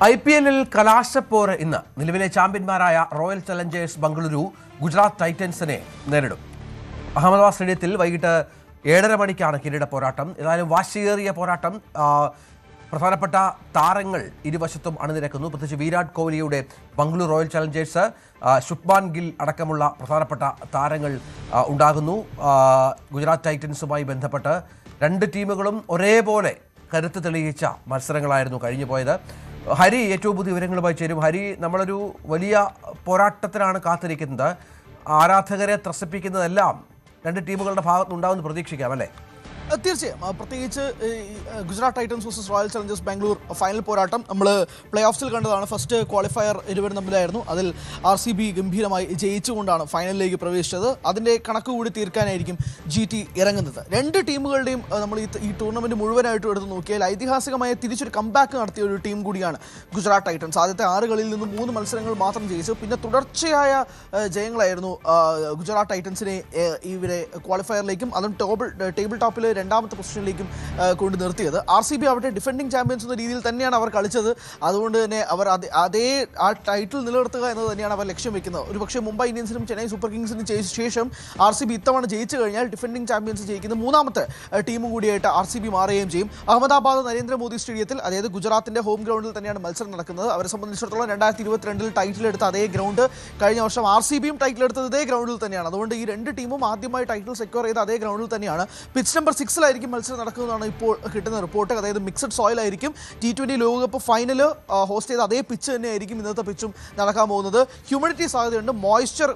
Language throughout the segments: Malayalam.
IPL-ൽ കലാശപ്പോര് ഇന്ന് നിലവിലെ ചാമ്പ്യന്മാരായ റോയൽ ചലഞ്ചേഴ്സ് ബംഗളൂരു ഗുജറാത്ത് ടൈറ്റൻസിനെ നേരിടും. അഹമ്മദാബാദ് സ്റ്റേഡിയത്തിൽ വൈകിട്ട് 7:30 മണിക്കാണ് കിരീട പോരാട്ടം. ഏതായാലും വാശിയേറിയ പോരാട്ടം. പ്രധാനപ്പെട്ട താരങ്ങൾ ഇരുവശത്തും അണിനിരക്കുന്നു. പ്രത്യേകിച്ച് വിരാട് കോഹ്ലിയുടെ ബംഗളൂരു റോയൽ ചലഞ്ചേഴ്സ്, ശുഭ്മാൻ ഗിൽ അടക്കമുള്ള പ്രധാനപ്പെട്ട താരങ്ങൾ ഉണ്ടാകുന്നു. ഗുജറാത്ത് ടൈറ്റൻസുമായി ബന്ധപ്പെട്ട് രണ്ട് ടീമുകളും ഒരേപോലെ കരുത്ത് തെളിയിച്ച മത്സരങ്ങളായിരുന്നു കഴിഞ്ഞു പോയത്. ഹരി ഏറ്റവും പുതിയ വിവരങ്ങളുമായി ചേരും. ഹരി, നമ്മളൊരു വലിയ പോരാട്ടത്തിനാണ് കാത്തിരിക്കുന്നത്. ആരാധകരെ ത്രസിപ്പിക്കുന്നതെല്ലാം രണ്ട് ടീമുകളുടെ ഭാഗത്തുനിന്നുണ്ടാവുമെന്ന് പ്രതീക്ഷിക്കാം, അല്ലേ? തീർച്ചയായും. പ്രത്യേകിച്ച് Gujarat Titans versus royal Challengers Bangalore final പോരാട്ടം നമ്മൾ പ്ലേ ഓഫ്സിൽ കണ്ടതാണ്. ഫസ്റ്റ് ക്വാളിഫയർ ഇരുവരും തമ്മിലായിരുന്നു. അതിൽ RCB ഗംഭീരമായി ജയിച്ചുകൊണ്ടാണ് ഫൈനലിലേക്ക് പ്രവേശിച്ചത്. അതിൻ്റെ കണക്ക് കൂടി തീർക്കാനായിരിക്കും GT ഇറങ്ങുന്നത്. രണ്ട് ടീമുകളുടെയും നമ്മൾ ഈ ടൂർണമെൻറ്റ് മുഴുവനായിട്ടും എടുത്ത് നോക്കിയാൽ ഐതിഹാസികമായ തിരിച്ചൊരു കംബാക്ക് നടത്തിയ ഒരു ടീം കൂടിയാണ് ഗുജറാത്ത് ടൈറ്റൻസ്. ആദ്യത്തെ 6 കളിയിൽ നിന്ന് 3 മത്സരങ്ങൾ മാത്രം ജയിച്ചു. പിന്നെ തുടർച്ചയായ ജയങ്ങളായിരുന്നു ഗുജറാത്ത് ടൈറ്റൻസിനെ ഇവരെ ക്വാളിഫയറിലേക്കും അതും ടേബിൾ ടോപ്പിൽ രണ്ടാമത്തെ പൊസിഷനിലേക്കും കൊണ്ട് നിർത്തിയത്. RCB അവിടെ ഡിഫെൻഡിങ് ചാമ്പ്യൻസ് എന്ന രീതിയിൽ തന്നെയാണ് അവർ കളിച്ചത്. അതുകൊണ്ട് തന്നെ അവർ ആ ടൈറ്റിൽ നിലനിർത്തുക എന്നത് തന്നെയാണ് അവർ ലക്ഷ്യം വെക്കുന്നത്. ഒരു പക്ഷേ മുംബൈ ഇന്ത്യൻസിനും ചെന്നൈ സൂപ്പർ കിങ്സിനും ശേഷം RCB ഇത്തവണ ജയിച്ചു കഴിഞ്ഞാൽ ഡിഫെൻഡിങ് ചാമ്പ്യൻസ് ജയിക്കുന്ന മൂന്നാമത്തെ ടീമും കൂടിയായിട്ട് RCB മാറുകയും ചെയ്യും. അഹമ്മദാബാദ് നരേന്ദ്രമോദി സ്റ്റേഡിയത്തിൽ, അതായത് ഗുജറാത്തിന്റെ ഹോം ഗ്രൗണ്ടിൽ തന്നെയാണ് മത്സരം നടക്കുന്നത്. അവരെ സംബന്ധിച്ചിടത്തോളം 2022 ടൈറ്റിൽ എടുത്ത അതേ ഗ്രൗണ്ട്, കഴിഞ്ഞ വർഷം RCBയും ടൈറ്റിൽ എടുത്തത് ഇതേ ഗ്രൗണ്ടിൽ തന്നെയാണ്. അതുകൊണ്ട് ഈ രണ്ട് ടീമും ആദ്യമായി ടൈറ്റിൽ സെക്യൂർ ചെയ്ത അതേ ഗ്രൗണ്ടിൽ തന്നെയാണ്. പിച്ച് നമ്പർ 6-ലായിരിക്കും മത്സരം നടക്കുന്നതാണ് ഇപ്പോൾ കിട്ടുന്ന റിപ്പോർട്ട്. അതായത് മിക്സഡ് സോയിൽ ആയിരിക്കും. T20 ലോകകപ്പ് ഫൈനൽ ഹോസ്റ്റ് ചെയ്ത അതേ പിച്ച് തന്നെയായിരിക്കും ഇന്നത്തെ പിച്ചും നടക്കാൻ പോകുന്നത്. ഹ്യൂമിഡിറ്റി സാധ്യതയുണ്ട്, മോയ്സ്ചർ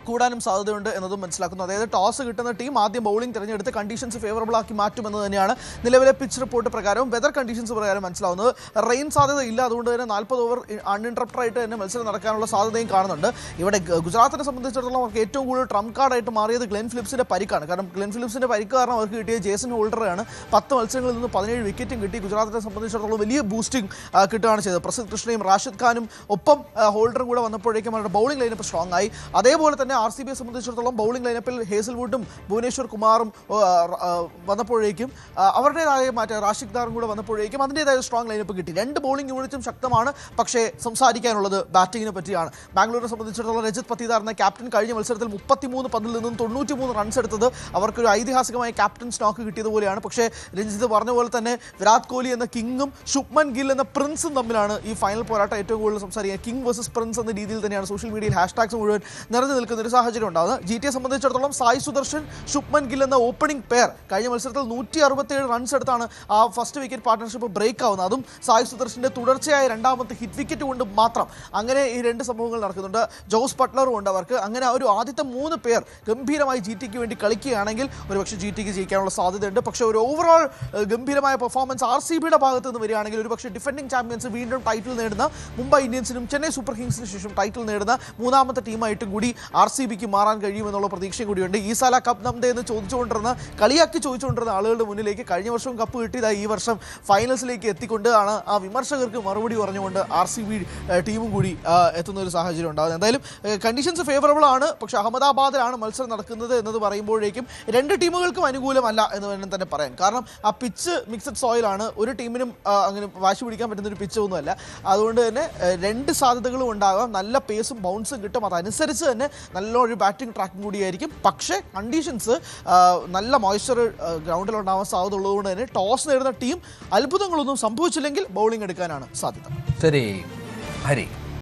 കൂടാനും സാധ്യതയുണ്ട് എന്നതും മനസ്സിലാക്കുന്നു. അതായത് ടോസ് കിട്ടുന്ന ടീം ആദ്യം ബൗളിംഗ് തിരഞ്ഞെടുത്ത് കണ്ടീഷൻസ് ഫേവറബിൾ ആക്കി മാറ്റുമെന്ന് തന്നെയാണ് നിലവിലെ പിച്ച് റിപ്പോർട്ട് പ്രകാരവും വെതർ കണ്ടീഷൻസ് പ്രകാരം മനസ്സിലാവുന്നത്. റെയിൻ സാധ്യത ഇല്ല, അതുകൊണ്ട് തന്നെ 40 ഓവർ അൺഇൻട്രപ്റ്റഡായിട്ട് തന്നെ മത്സരം നടക്കാനുള്ള സാധ്യതയും കാണുന്നുണ്ട്. ഇവിടെ ഗുജറാത്തിനെ സംബന്ധിച്ചിടത്തോളം അവർക്ക് ഏറ്റവും കൂടുതൽ ട്രംപ് കാർഡായിട്ട് മാറിയത് ഗ്ലെൻ ഫിലിപ്സിന്റെ പരിക്കാണ്. കാരണം ഗ്ലെൻ ഫിലിപ്സിന്റെ പരിക്ക് കാരണം അവർക്ക് കിട്ടിയ ജേസൺ ഹോൾഡറാണ്. 10 മത്സരങ്ങളിൽ നിന്ന് 17 വിക്കറ്റും കിട്ടി. ഗുജറാത്തിനെ സംബന്ധിച്ചിടത്തോളം വലിയ ബൂസ്റ്റിംഗ് കിട്ടുകയാണ് ചെയ്തത്. പ്രസിദ്ധ് കൃഷ്ണയും റാഷിദ് ഖാനും ഒപ്പം ഹോൾഡറും കൂടെ വന്നപ്പോഴേക്കും അവരുടെ ബൗളിംഗ് ലൈനപ്പ് സ്ട്രോങ് ആയി. അതേപോലെ തന്നെ RCBയെ സംബന്ധിച്ചിടത്തോളം ബൗളിംഗ് ലൈനപ്പിൽ ഹേസൽവുഡും ഭുവനേശ്വർ കുമാറും വന്നപ്പോഴേക്കും അവരുടേതായ റാഷിദ് ഖാനും കൂടെ വന്നപ്പോഴേക്കും അതിൻ്റെതായ സ്ട്രോങ് ലൈനപ്പ് കിട്ടി. രണ്ട് ബൗളിംഗ് യൂണിറ്റും ശക്തമാണ്. പക്ഷേ സംസാരിക്കാനുള്ളത് ബാറ്റിങ്ങിനെ പറ്റിയാണ്. ബാംഗ്ലൂരിനെ സംബന്ധിച്ചിടത്തോളം രജത് പത്തിദാർ എന്ന ക്യാപ്റ്റൻ കഴിഞ്ഞ മത്സരത്തിൽ 33 പന്തിൽ നിന്നും 93 റൺസ് എടുത്തത് അവർക്കൊരു ഐതിഹാസികമായ ക്യാപ്റ്റൻ സ്റ്റോക്ക് കിട്ടിയതുപോലെയാണ്. പക്ഷേ രഞ്ജിത്ത് പറഞ്ഞ പോലെ തന്നെ വിരാട് കോഹ്ലി എന്ന കിങ്ങും ശുഭ്മൻ ഗിൽ എന്ന പ്രിൻസും തമ്മിലാണ് ഈ ഫൈനൽ പോരാട്ടം ഏറ്റവും കൂടുതൽ സംസാരിക്കുക. കിങ് വേഴ്സസ് പ്രിൻസ് എന്ന രീതിയിൽ തന്നെയാണ് സോഷ്യൽ മീഡിയയിൽ ഹാഷ്ടാഗ്സ് മുഴുവൻ നിറഞ്ഞു നിൽക്കുന്ന ഒരു സാഹചര്യം ഉണ്ടാകുന്നത്. GTയെ സംബന്ധിച്ചിടത്തോളം സായ് സുദർശൻ, ശുഭ്മൻ ഗിൽ എന്ന ഓപ്പണിംഗ് പെയർ കഴിഞ്ഞ മത്സരത്തിൽ 167 റൺസ് എടുത്താണ് ആ ഫസ്റ്റ് വിക്കറ്റ് പാർട്ട്ണർഷിപ്പ് ബ്രേക്ക് ആവുന്നത്. അതും സായ് സുദർശന്റെ തുടർച്ചയായ രണ്ടാമത്തെ ഹിറ്റ് വിക്കറ്റ് കൊണ്ട് മാത്രം. അങ്ങനെ ഈ രണ്ട് സംഭവങ്ങൾ നടക്കുന്നുണ്ട്. ജോസ് ബട്ട്ലറും ഉണ്ട് അവർക്ക്. അങ്ങനെ ഒരു ആദ്യത്തെ 3 പേർ ഗംഭീരമായി GTക്ക് വേണ്ടി കളിക്കുകയാണെങ്കിൽ ഒരുപക്ഷെ GTക്ക് ജയിക്കാനുള്ള സാധ്യതയുണ്ട്. പക്ഷേ ഒരു ഓവറോൾ ഗംഭീരമായ പെർഫോമൻസ് RCBയുടെ ഭാഗത്ത് നിന്ന് വരികയാണെങ്കിൽ ഒരുപക്ഷെ ഡിഫെൻഡിംഗ് ചാമ്പ്യൻസ് വീണ്ടും ടൈറ്റിൽ നേടുന്ന മുംബൈ ഇന്ത്യൻസിനും ചെന്നൈ സൂപ്പർ കിങ്സിന് ശേഷം ടൈറ്റിൽ നേടുന്ന മൂന്നാമത്തെ ടീമായിട്ടും കൂടി RCBക്ക് മാറാൻ കഴിയുമെന്നുള്ള പ്രതീക്ഷയും കൂടിയുണ്ട്. ഈ സാല കപ്പ് നമ്മുടെ എന്ന് കളിയാക്കി ചോദിച്ചുകൊണ്ടിരുന്ന ആളുകളുടെ മുന്നിലേക്ക് കഴിഞ്ഞ വർഷവും കപ്പ് കിട്ടിയതായി ഈ വർഷം ഫൈനൽസിലേക്ക് എത്തിക്കൊണ്ടാണ് ആ വിമർശകർക്ക് മറുപടി പറഞ്ഞുകൊണ്ട് RCB ടീമും കൂടി എത്തുന്ന ഒരു സാഹചര്യം ഉണ്ടാകുന്നത്. എന്തായാലും കണ്ടീഷൻസ് ഫേവറബിൾ ആണ്. പക്ഷേ അഹമ്മദാബാദിലാണ് മത്സരം നടക്കുന്നത് എന്നത് പറയുമ്പോഴേക്കും രണ്ട് ടീമുകൾക്കും അനുകൂലമല്ല എന്ന് വേണം തന്നെ പറയാൻ. കാരണം ആ പിച്ച് മിക്സഡ് സോയിലാണ്. ഒരു ടീമിനും അങ്ങനെ വാശി പിടിക്കാൻ പറ്റുന്ന ഒരു പിച്ച് ഒന്നുമല്ല. അതുകൊണ്ട് തന്നെ രണ്ട് സാധ്യതകളും ഉണ്ടാകാം. നല്ല പേസും ബൗൺസും കിട്ടും. അതനുസരിച്ച് തന്നെ നല്ലൊരു ബാറ്റിംഗ് ട്രാക്കും കൂടിയായിരിക്കും. പക്ഷേ കണ്ടീഷൻസ് നല്ല മോയ്സ്ചർ ഗ്രൗണ്ടിലുണ്ടാവാൻ സാധ്യത ഉള്ളതുകൊണ്ട് തന്നെ ടോസ് നേടുന്ന ടീം അത്ഭുതങ്ങളൊന്നും സംഭവിച്ചില്ലെങ്കിൽ ബൗളിംഗ് എടുക്കാനാണ് സാധ്യത. ശരി ഹരി.